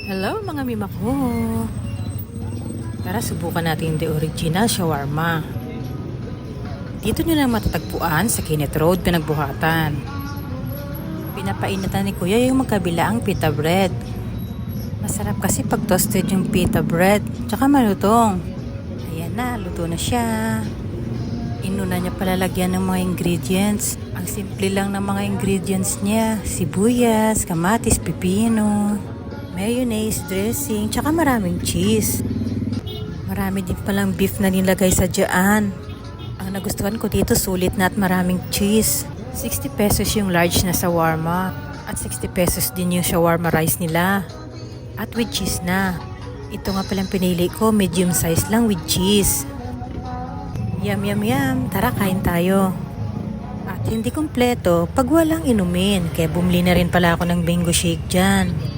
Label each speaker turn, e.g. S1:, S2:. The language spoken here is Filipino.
S1: Hello mga mima ko. Tara subukan natin the original shawarma. Dito nyo lang matatagpuan sa Kenneth Road, Pinagbuhatan. Pinapainatan ni Kuya yung magkabilaang pita bread. Masarap kasi pag toasted yung pita bread, tsaka malutong. Ayan na, luto na siya. Inuna niya palalagyan ng mga ingredients. Ang simple lang ng mga ingredients niya. Sibuyas, kamatis, pipino, mayonnaise, dressing, tsaka maraming cheese. Marami din palang beef na nilagay sa dyan. Ang nagustuhan ko dito, sulit na at maraming cheese. 60 pesos yung large na shawarma. At 60 pesos din yung shawarma rice nila. At with cheese na. Ito nga palang pinili ko, medium size lang with cheese. Yum yum yum, tara kain tayo. At hindi kompleto pag walang inumin, kaya bumili na rin pala ako ng bingo shake dyan.